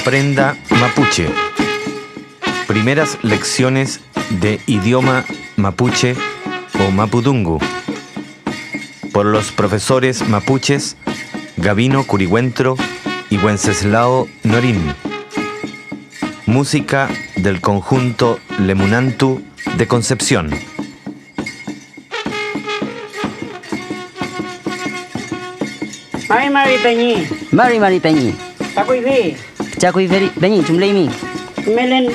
Aprenda Mapuche. Primeras lecciones de idioma mapuche o mapudungu. Por los profesores mapuches Gabino Curigüentro y Wenceslao Norín. Música del conjunto Lemunantu de Concepción. Mari Peñi. Mari Peñi. Takui vi. Cakui Peñi jumlai mi. Melen.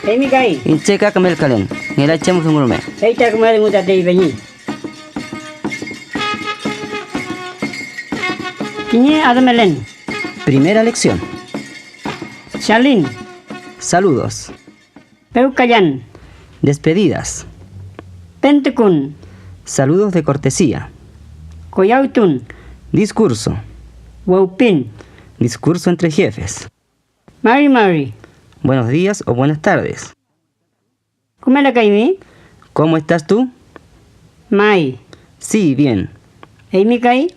Emi kai. Inceka kamel kalen. Ngela chem sungurme. Eita kemari muda dei Peñi. Kini ada melen. Primera lección. Shalin. Saludos. Peukayan. Despedidas. Pentekun. Saludos de cortesía. Koyautun. Discurso. Waupin. Discurso entre jefes. Mari. Buenos días o buenas tardes. Kumela kaimi. ¿Cómo estás tú? Mai. Sí, bien. Emi kai.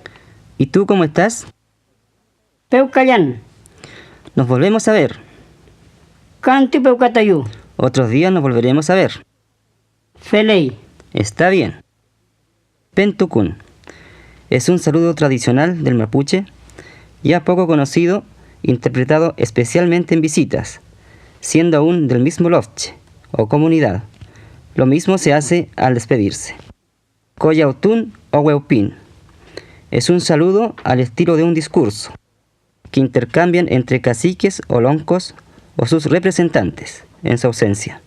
¿Y tú cómo estás? Peukayan. Nos volvemos a ver. Kanti peukatayu. Otros días nos volveremos a ver. Felei. Está bien. Pentukun. Es un saludo tradicional del mapuche, ya poco conocido, interpretado especialmente en visitas, siendo aún del mismo lofche o comunidad. Lo mismo se hace al despedirse. Koyautun o Weupin. Es un saludo al estilo de un discurso, que intercambian entre caciques o loncos o sus representantes, en su ausencia,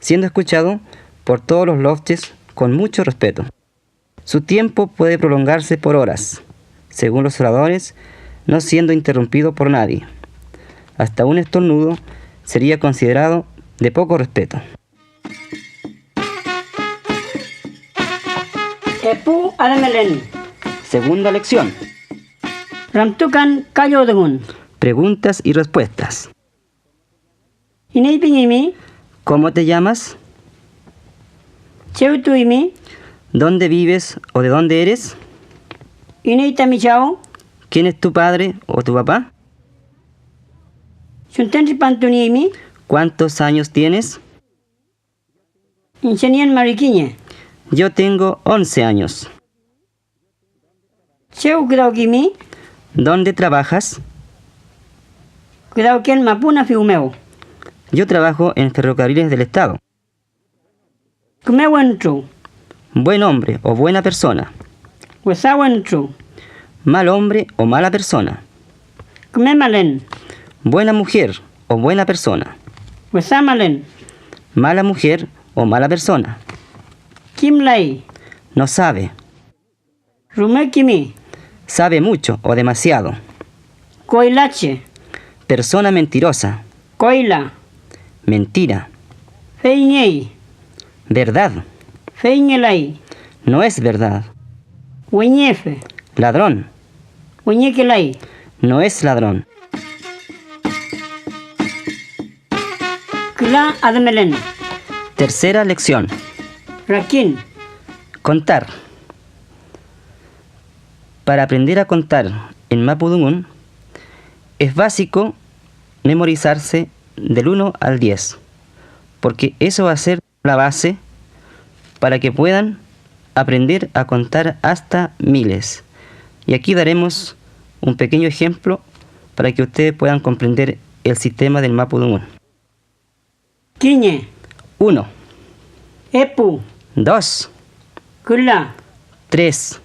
siendo escuchado por todos los lofches con mucho respeto. Su tiempo puede prolongarse por horas, según los oradores, no siendo interrumpido por nadie. Hasta un estornudo sería considerado de poco respeto. Epu adamelen. Segunda lección. Ramtukan kayodegun. Preguntas y respuestas. Inei pingimi. ¿Cómo te llamas? Cheutuimi. ¿Dónde vives o de dónde eres? Inei tamichao. ¿Quién es tu padre o tu papá? Suntensi pantuniimi. ¿Cuántos años tienes? Inchenian mariquiñe. Yo tengo 11 años. Cheu kudaukimi. ¿Dónde trabajas? Kudauken mapuna fiumeu. Yo trabajo en Ferrocarriles del Estado. Kumewentru. Buen hombre o buena persona. Wesawentru. Mal hombre o mala persona. Kumemalen. Buena mujer o buena persona. Wesamalen. Mala mujer o mala persona. Kimlai. No sabe. Rumekimi. Sabe mucho o demasiado. Koilache. Persona mentirosa. Koila. Mentira. Feiñei. Verdad. Feiñelai. No es verdad. Weñefe. Ladrón. Weñekelai. No es ladrón. Kula adamelen. Tercera lección. Rakin. Contar. Para aprender a contar en mapudungun es básico memorizarse del 1 al 10, porque eso va a ser la base para que puedan aprender a contar hasta miles. Y aquí daremos un pequeño ejemplo para que ustedes puedan comprender el sistema del mapudungun. Kiñe. 1, Epu. 2, Kula. 3,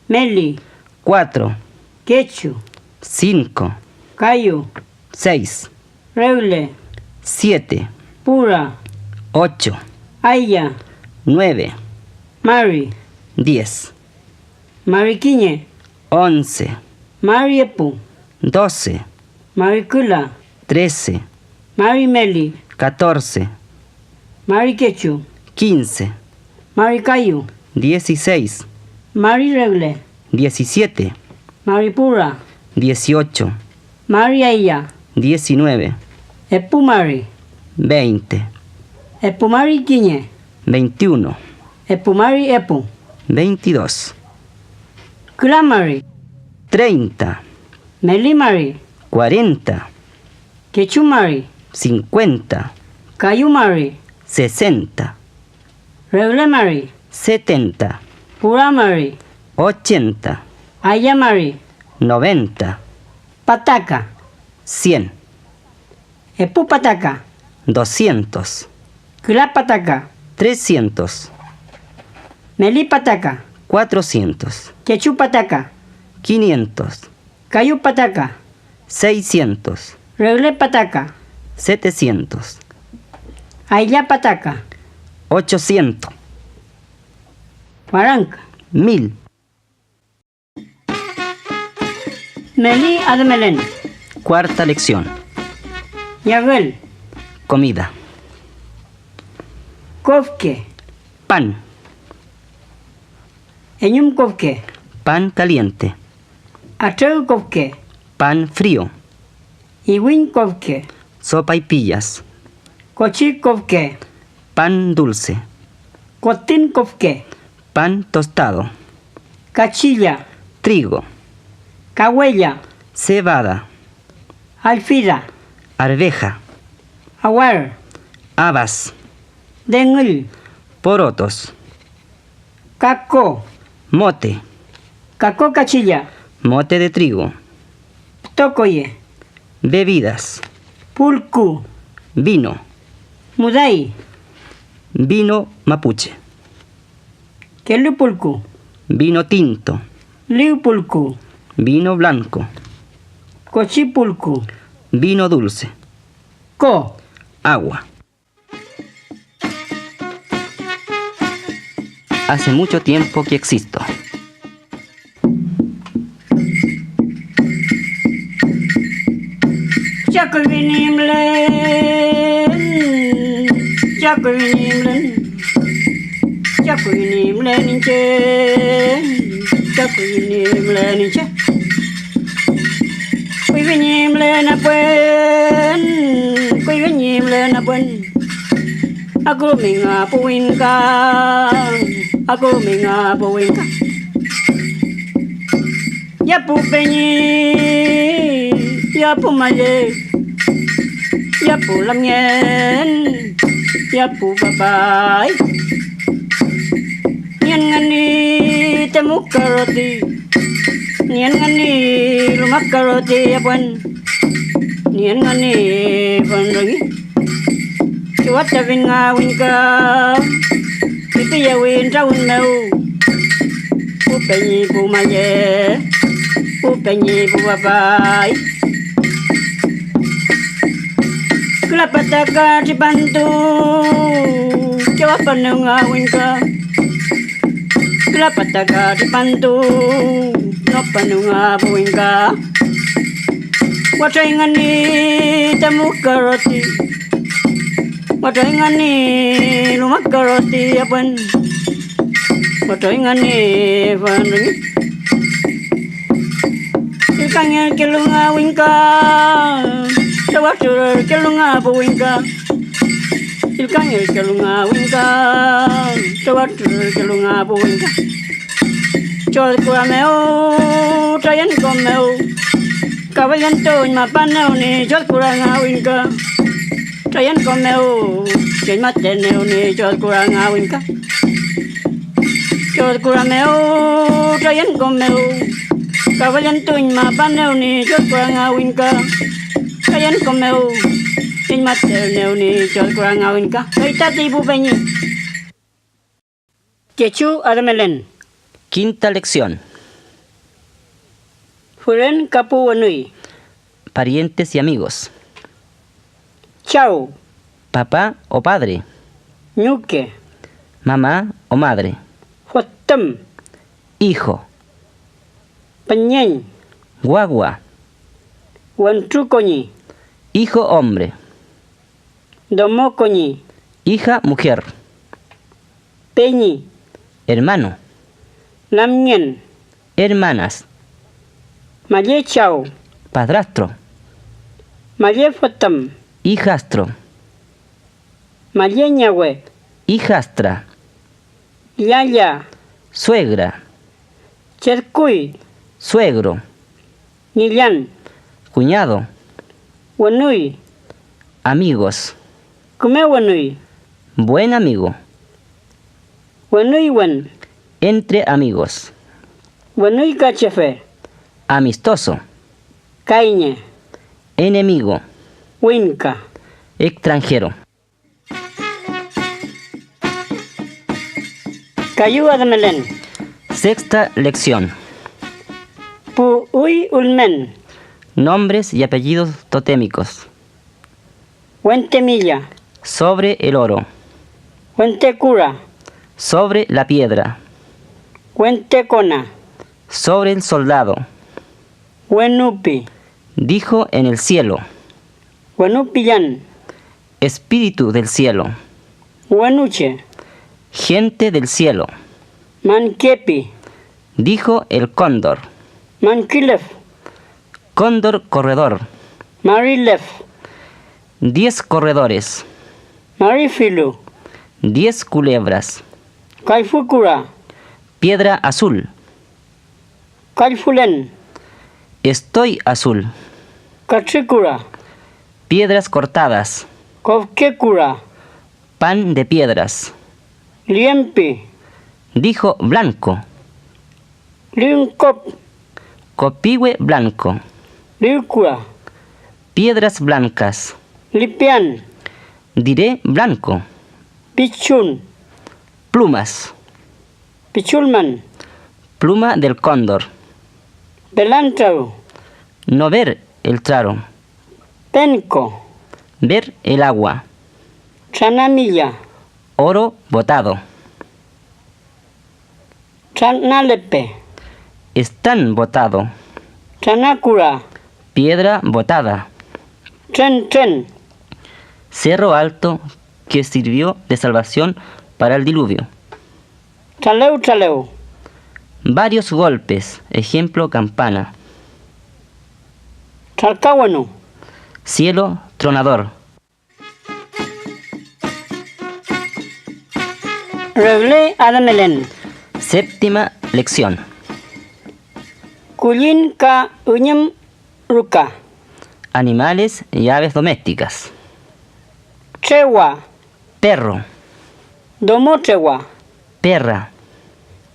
Meli. 4, Quechu. 5, Kayu. 6, Reule. 7, Pura. 8, Aya. 9, Mari. 10, Mariquiñe. 11, Mari Epu. 12, Mari Kula. 13, Mari Meli. 14, Mari Quechu. 15, Mari Kayu. 16, Mari Reule. 17, Mari Pura. 18, Mari Aya. 19, Epu Mari. 20, Epu Mari Quiñe. 21, Epu Mari Epu. 22, Kula Mari. 30, Meli Mari. 40, Quechumari. 50, Cayumari. 60, Reglemari. 70, Puramari. 80, Ayamari. 90, Pataca. 100, Epupataca. 200, Clapataca. 300, Melipataca. 400, Quechupataca. 500, Cayupataca. 600, Reglepataca. 700, Ayapataca. 800, Maranca. 1000. Meli Admelen. Cuarta lección. Yagel. Comida. Kofke. Pan. Enyum kofke. Pan caliente. Atreu kofke. Pan frío. Iwin kofke. Sopa y pillas. Kochi kofke. Pan dulce. Kotin kofke. Pan tostado. Cachilla. Trigo. Cahuella. Cebada. Alfida. Arveja. Awar. Habas. Dengul. Porotos. Caco. Mote. Caco cachilla. Mote de trigo. Tocoye. Bebidas. Pulcu. Vino. Mudai. Vino mapuche. Kelupulcu. Vino tinto. Liupulcu. Vino blanco. Cochipulcu. Vino dulce. Co. Agua. Hace mucho tiempo que existo. Chakuvinimlen. Chakuvinimlen inche. Chakuvinimlen inche. Kuivinimlen apuen. Kuivinimlen apuen. Aku minga puinka. Aku minga puinka. Yapu penyi. Yapu maye. Yapu lamien. Yapu babai. Nyan ngani temuk karoti. Nyan ngani lumak karoti apuen. Nyan ngani panrangi. Chuat tavin nga winka. Pipi ya win traun meu. Pupenyi pumaye. Pupenyi pubabai. Klapataka dibantu. Jawapan nga winka. Klapataka dibantu. Nopan nga winka. Watay nga ni temuk karoti. Watay nga ni lumak karoti apun. Watay nga ni panringi. Ilkangnya kilunga winka. Tawatur kilunga winka. Ilkangnya kilunga winka. Tawatur kilunga winka. Chol kurameo. Trayan komeo. Kawayan to mapaneo ni chol kuranga winka. Trayan komeo. Chen mateneo ni chol kuranga winka. Chol kurameo. Trayan komeo. Kawayan to mapaneo ni chol kuranga winka. Trayan komeo. Chen mateneo ni chol kuranga winka. Kaita tibu penyi. Quechu Admelen. Quinta lección. Furen Kapu Wanui. Parientes y amigos. Chau. Papá o padre. Ñuque. Mamá o madre. Jotem. Hijo. Peñeñ. Guagua. Huantrucoñi. Hijo hombre. Domocoñi. Hija mujer. Peñi. Hermano. Lamñen. Hermanas. Maye Chau. Padrastro. Maye Fotem. Hijastro. Maye Ñahue. Hijastra. Yaya. Suegra. Chercuy. Suegro. Nillan. Cuñado. Wanui. Amigos. Kume wanui. Buen amigo. Wanui wan. Entre amigos. Wanui kachefe. Amistoso. Kaiñe. Enemigo. Winka. Extranjero. Kayu adamelen. Sexta lección. Pu ui ulmen. Nombres y apellidos totémicos. Wente milla. Sobre el oro. Wente cura. Sobre la piedra. Wente cona. Sobre el soldado. Wenupi. Dijo en el cielo. Wenupiyan. Espíritu del cielo. Wenuche. Gente del cielo. Mankepi. Dijo el cóndor. Mankilef. Cóndor corredor. Marilef. 10 corredores. Marifilu. 10 culebras. Kaifukura. Piedra azul. Kaifulen. Estoy azul. Kachikura. Piedras cortadas. Kovkekura. Pan de piedras. Liempi. Dijo blanco. Liunkop. Copihue blanco. Liukura. Piedras blancas. Lipian. Diré blanco. Pichun. Plumas. Pichulman. Pluma del cóndor. Belantau. No ver el traro. Penco. Ver el agua. Chanamilla. Oro botado. Chanalepe. Están botado. Chanakura. Piedra botada. Tren. Cerro alto que sirvió de salvación para el diluvio. Taleu. Varios golpes. Ejemplo campana. Talcawanu. Cielo tronador. Regle adamelen. Séptima lección. Kulin ka unyam ruka. Animales y aves domésticas. Chewa. Perro. Domo chewa. Perra.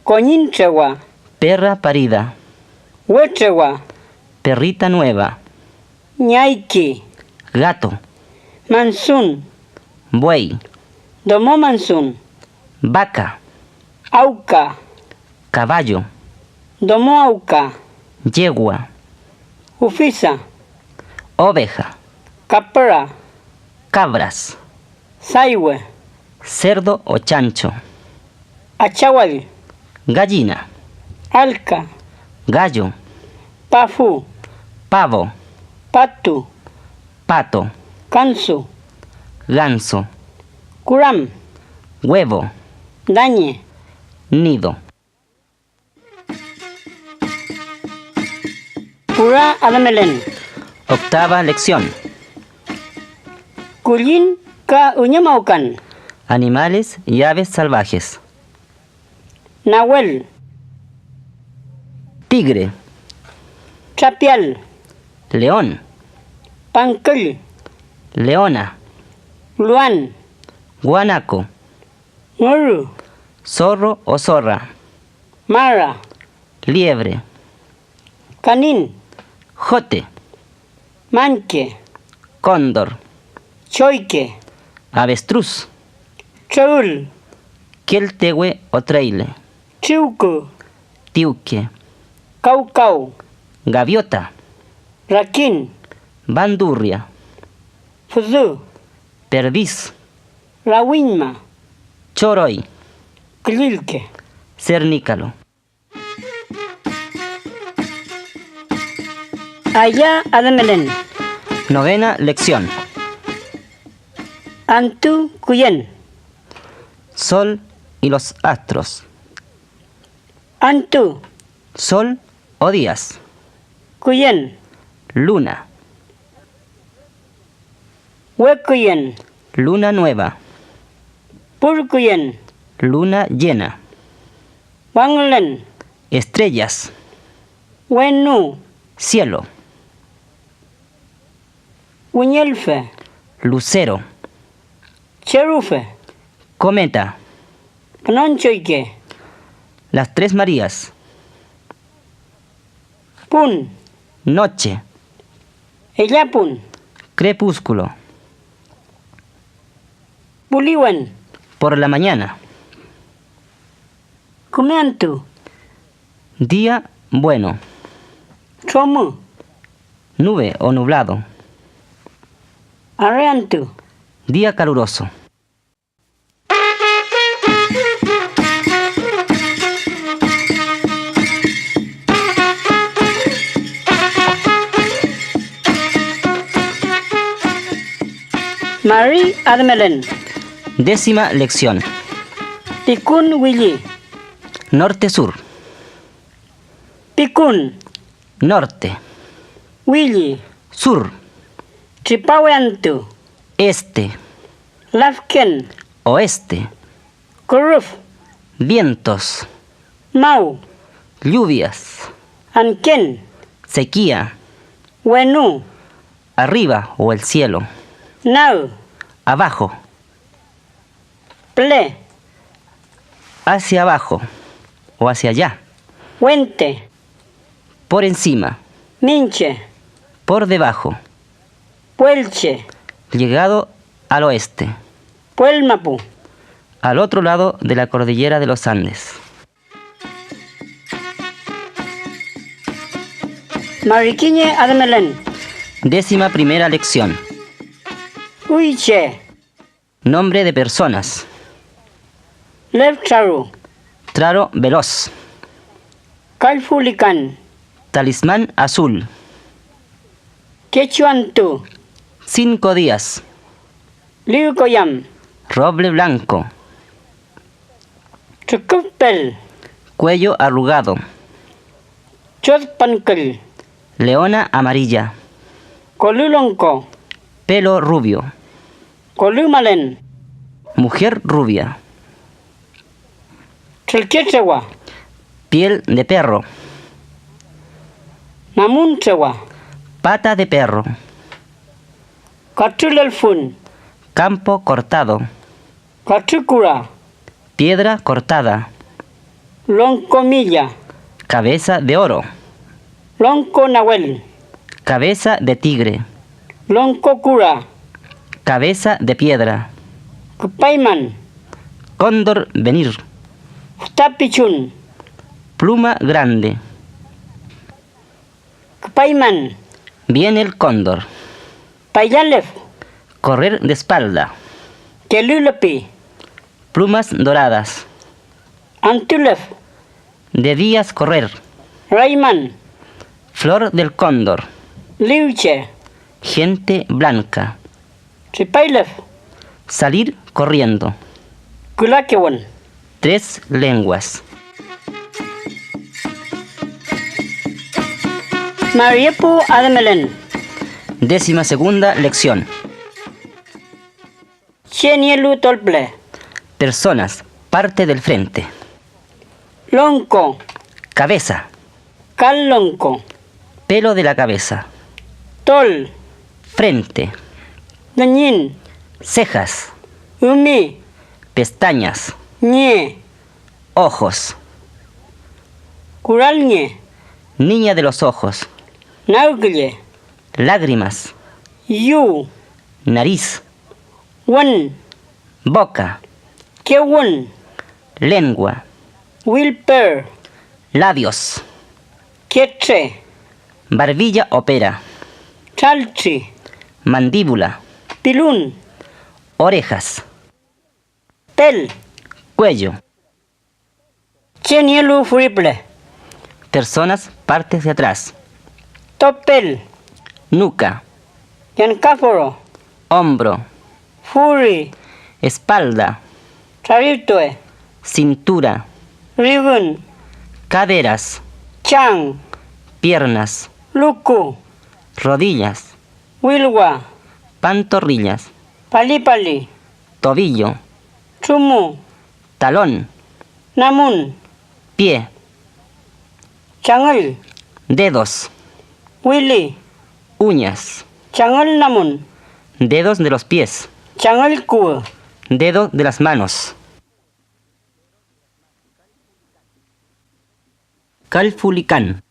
Coñin chewa. Perra parida. Huechewa. Perrita nueva. Ñaiki. Gato. Mansun. Buey. Domo mansun. Vaca. Auca. Caballo. Domo auca. Yegua. Ufisa. Oveja. Capra. Cabras. Saiwe. Cerdo o chancho. Achawal. Gallina. Alca. Gallo. Pafu. Pavo. Patu. Pato. Kansu. Ganso. Kuram. Huevo. Dañe. Nido. Kura adamelen. Octava lección. Kulin ka unyamaukan. Animales y aves salvajes. Nahuel. Tigre. Chapial. León. Pankul. Leona. Luan. Guanaco. Nguru. Zorro o zorra. Mara. Liebre. Canin. Jote. Manque. Cóndor. Choique. Avestruz. Chaul. Queltehue o treile. Chiuku. Tiuque. Caucau. Gaviota. Raquín. Bandurria. Fuzu. Perdiz. Lawinma. Choroy. Clilque. Cernícalo. Allá adamelen. Novena lección. Antu cuyen. Sol y los astros. Antu Sol o días. cuyen. Luna. Huecuyen. Luna nueva. Purcuyen. Luna llena. Wanglen. Estrellas. Wenu. Cielo. Uñelfe. lucero, Cherufe. cometa, Knonchoike. las tres Marías, Pun. noche, Ellapun. crepúsculo, Buliwan. por la mañana, Kumeantu. día bueno, Chomu. nube o nublado, Areantu. día caluroso. Marie Admelen. 10ª lección. Pikun Willy. Norte-sur, Pikun. norte, Willy. sur, Tripawantu. este, Lafken. oeste, Kuruf. vientos, Mau. lluvias, Anken. sequía, Wenu. arriba o el cielo, Nau. abajo, Ple. hacia abajo o hacia allá, Wente. por encima, Minche. por debajo, Puelche. llegado al oeste, Puelmapu. al otro lado de la cordillera de los Andes. Mariquiñe Admelen. 11ª lección. Uiche. Nombre de personas. Lefcharu. Traro veloz. Kalfulikan. Talismán azul. Quechuantu. 5 días. Liukoyam. Roble blanco. Chukupel. Cuello arrugado. Chodpankel. Leona amarilla. Kolulonko. Pelo rubio. Kolumalen. Mujer rubia. Chelquechewa. Piel de perro. Namunchewa. Pata de perro. Kachulelfun. Campo cortado. Kachukura. Piedra cortada. Loncomilla. Cabeza de oro. Lonco nahuel. Cabeza de tigre. Loncocura. Cabeza de piedra. Kupaiman. Cóndor venir. Tapichun. Pluma grande. Kupaiman. Viene el cóndor. Payalef. Correr de espalda. Kelulapi. Plumas doradas. Antulef. De días correr. Rayman. Flor del cóndor. Liuche. Gente blanca. Chipailef. Salir corriendo. Kulakewan. 3 lenguas. Mariepu Admelen. 12ª lección. Chenielu Tolple. Personas. Parte del frente. Lonco. Cabeza. Calonco. Pelo de la cabeza. Tol. Frente. Dañin. Cejas. Umi. Pestañas. Ñe. Ojos. Curalñe. Niña de los ojos. Naugle. Lágrimas. Yu. Nariz. Wan. Boca. Kewun. Lengua. Wilper. Labios. Queche. Barbilla o pera. Chalchi. Mandíbula. Pilun. Orejas. Pel. Cuello. Chenielu Friple. Personas. Partes de atrás. Topel. Nuca. Yancáforo. Hombro. Furi. Espalda. Charitue. Cintura. Rigun. Caderas. Chang. Piernas. Luku. Rodillas. Wilwa. Pantorrillas. Palipali. Tobillo. Chumu. Talón. Namun. Pie. Changel. Dedos. Willy. Uñas. Changel namun. Dedos de los pies. Changal Kua. Dedo de las manos. Calfulicán.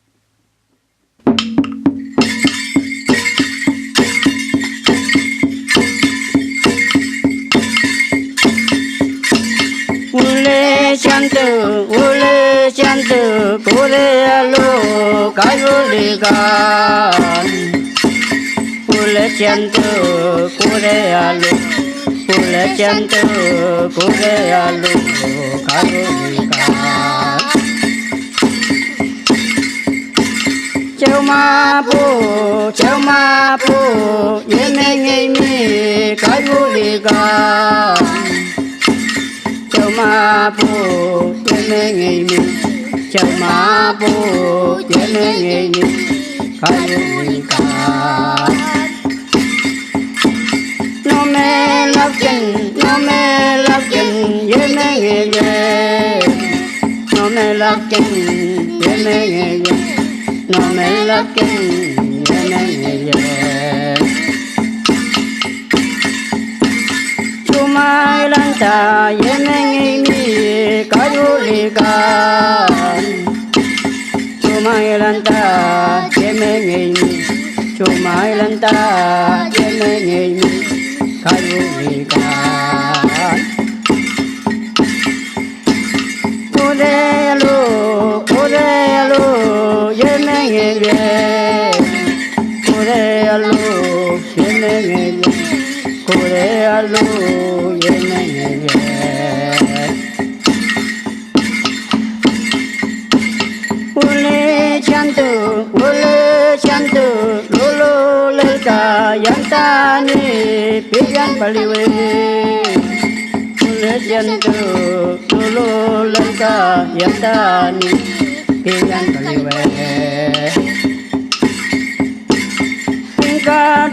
Ule chantu, kure alo, kayulikan. Ule chantu, kure alo, kayulikan. Chau mapu, yeme ngemi, kayulikan. Chau mapu, yeme ngemi, kayulikan. No me laken, yeme ngemi. No me laken, yeme ngemi. No me laken, yeme ngemi. Sumailanta, yeme ngemi, kayulikan. Sumailanta, yeme ngemi, kayulikan. Kurelu, yeme ngemi. Kurelu, yeme ngemi. Ule chantu, lolo leka yantani, pijan paliwe. Ule chantu, lolo leka yantani, pijan paliwe. Ingkat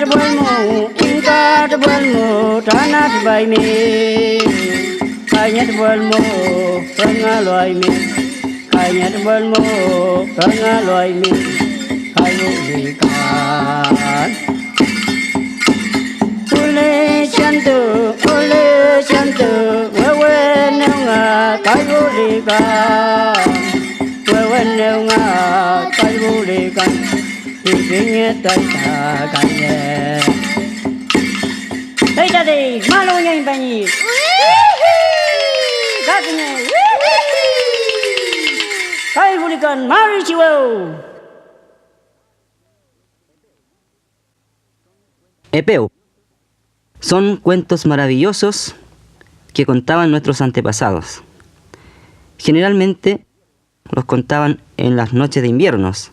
bolmu, tanat baimi. Kanyat bolmu, pengaloi mi. Kanyat bolmu, pengaloi mi. Kayulikan. Ule chantu, wewe neunga kayulikan. Wewe neunga kayulikan. Ikinya taita kanye. Taita deh, malu nyanyi banyi. Katanya. Kayulikan, mari ciwo. Epeu. Son cuentos maravillosos que contaban nuestros antepasados. Generalmente los contaban en las noches de inviernos,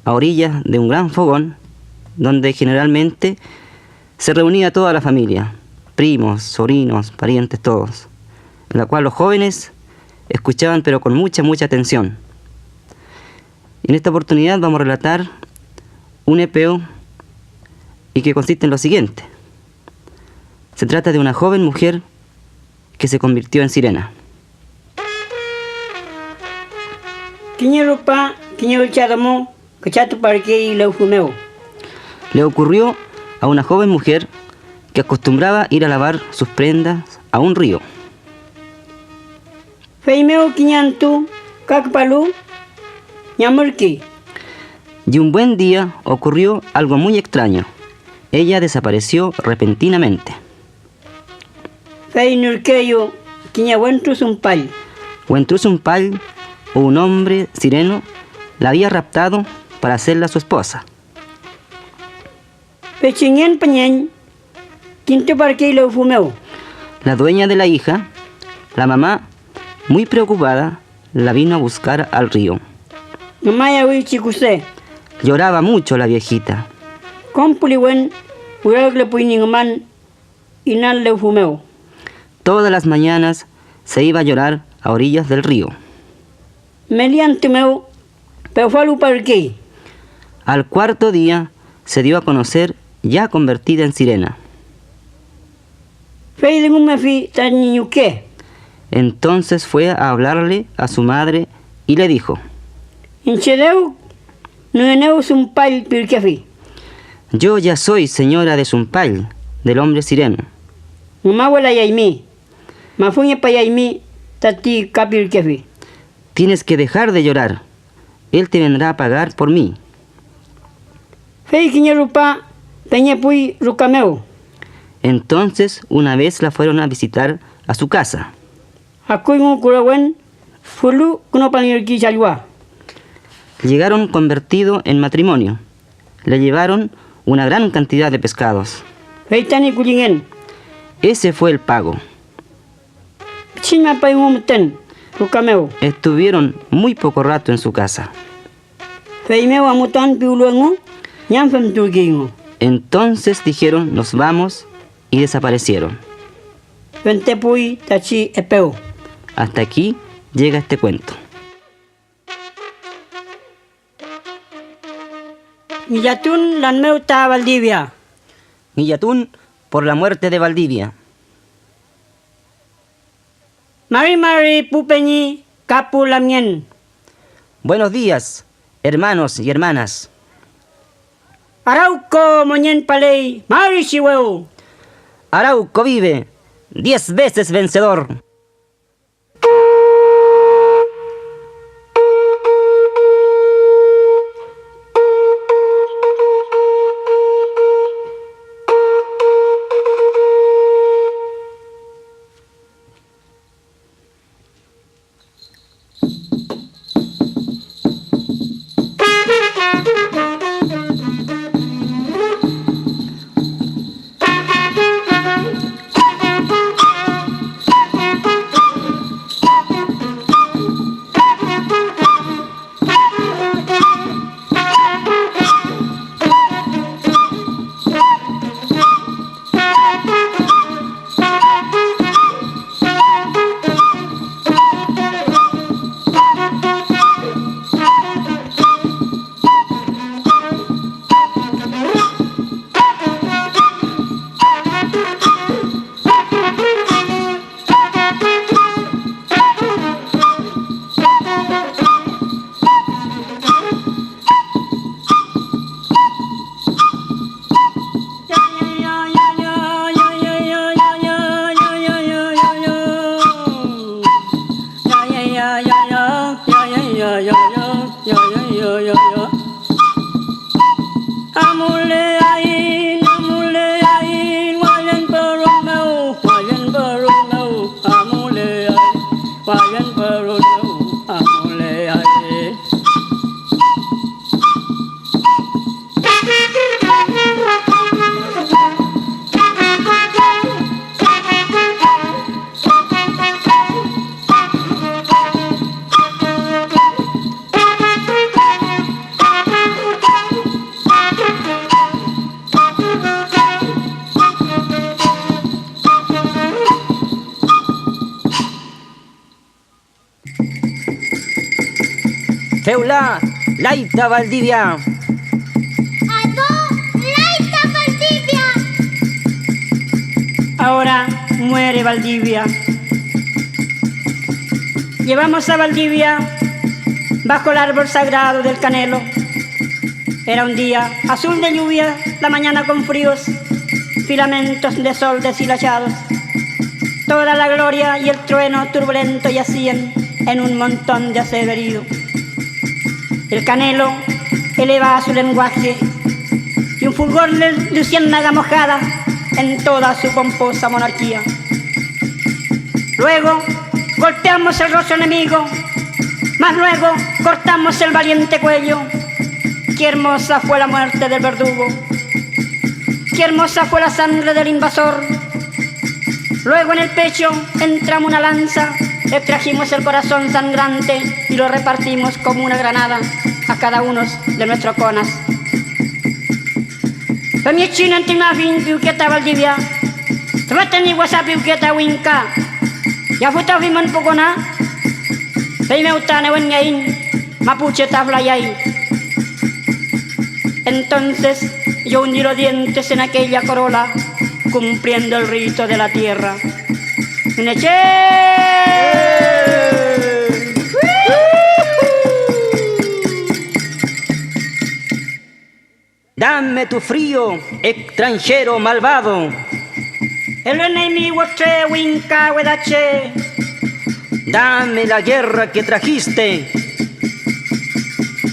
a orillas de un gran fogón, donde generalmente se reunía toda la familia, primos, sobrinos, parientes, todos, en la cual los jóvenes escuchaban pero con mucha atención. En esta oportunidad vamos a relatar un epeu y que consiste en lo siguiente. Se trata de una joven mujer que se convirtió en sirena. Le ocurrió a una joven mujer que acostumbraba ir a lavar sus prendas a un río. Y un buen día ocurrió algo muy extraño. Ella desapareció repentinamente. Huentrusumpal, o un hombre sireno, la había raptado para hacerla su esposa. La dueña de la hija, la mamá, muy preocupada, la vino a buscar al río. Lloraba mucho la viejita. Todas las mañanas se iba a llorar a orillas del río. Al cuarto día se dio a conocer ya convertida en sirena. Entonces fue a hablarle a su madre y le dijo: yo ya soy señora de Sumpal, del hombre sireno. Mawala yaimi. Mafuñe pa yaimi tati kapil kefi. Tienes que dejar de llorar. Él te vendrá a pagar por mí. Fei kiñe rupa peñe pui rukameu. Entonces, una vez la fueron a visitar a su casa. Akuingu kurawen fulu kuno panirki chalwa. Llegaron convertido en matrimonio. Le llevaron una gran cantidad de pescados. Fei tani kulingen. Ese fue el pago. Chima pa muten rukameu. Estuvieron muy poco rato en su casa. Fei meu amutan piuluengu ñam fem turkingu. Entonces dijeron, nos vamos, y desaparecieron. Vente pui tachi epeu. Hasta aquí llega este cuento. Millatun lan meu ta Valdivia. Guillatún por la muerte de Valdivia. Mari mari pupeñi kapu lamien. Buenos días, hermanos y hermanas. Arauco moñen palei mari chihueu. Arauco vive, 10 veces vencedor. Feula, Laita Valdivia. Adó, Laita Valdivia. Ahora muere Valdivia. Llevamos a Valdivia bajo el árbol sagrado del canelo. Era un día azul de lluvia, la mañana con fríos, filamentos de sol deshilachados. Toda la gloria y el trueno turbulento yacían en un montón de acero herido. El canelo eleva su lenguaje y un fulgor de luciérnaga mojada en toda su pomposa monarquía. Luego golpeamos el rostro enemigo, más luego cortamos el valiente cuello. Qué hermosa fue la muerte del verdugo, qué hermosa fue la sangre del invasor. Luego en el pecho entramos una lanza, extrajimos el corazón sangrante y lo repartimos como una granada a cada uno de nuestros conas. Pemie chino en timafin piuqueta Valdivia, tratan y whatsapp piuqueta winka, ya futa viman pokona, peime utane wen yain, mapuche tabla yai. Entonces yo hundí los dientes en aquella corola, cumpliendo el rito de la tierra. ¡Neche! Dame tu frío, extranjero malvado. El enemigo huache winca huedache. Dame la guerra que trajiste.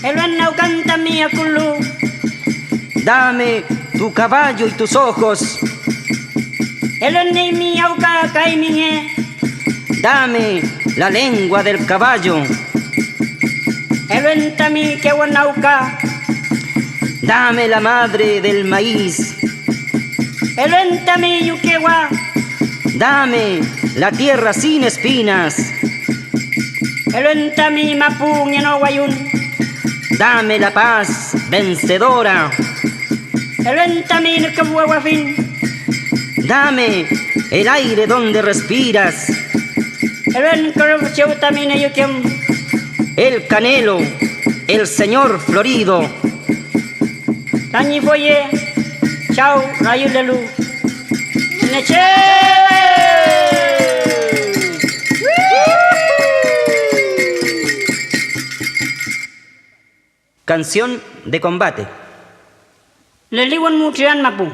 El enau canta mía culú. Dame tu caballo y tus ojos. El enemigo auca caimiñe. Dame la lengua del caballo. El entami que wanauca. Dame la madre del maíz. El entami yuquewa. Dame la tierra sin espinas. El entami mapuñe no guayun. Dame la paz vencedora. El entami no cabuawafin. Dame el aire donde respiras. El encorvacheutamine yuquem. El canelo, el señor florido. Tañi foye. Chao, rayo de luz. Neche. Canción de combate. Le liwan mutrian mapu.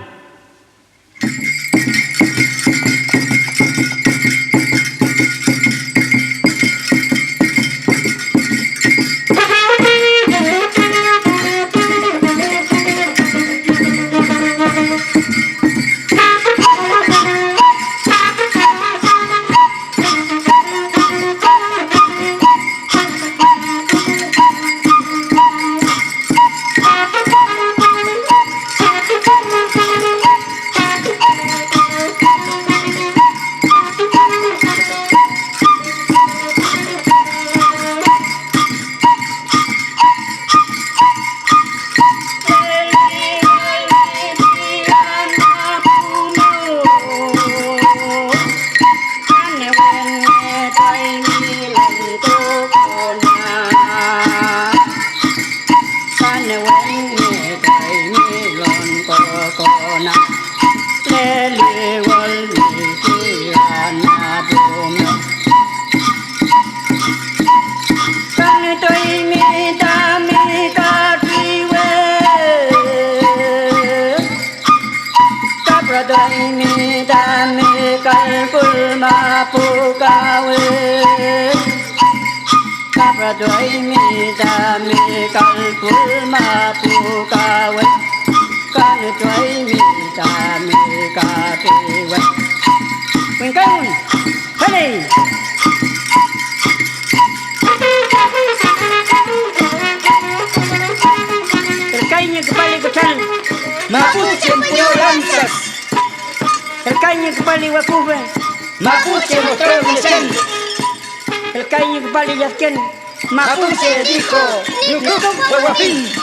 Doi mi da mi kalpul ma pu kawe kan doi mi da mi ka pe we Quỳnh Công hey El caño que pali cochal Mapuche empleó lanzas. El caño que pali guacuve Mapuche mostró misión. El caño que pali yasquén Mapuche dijo, Yucuc, Huahuapín.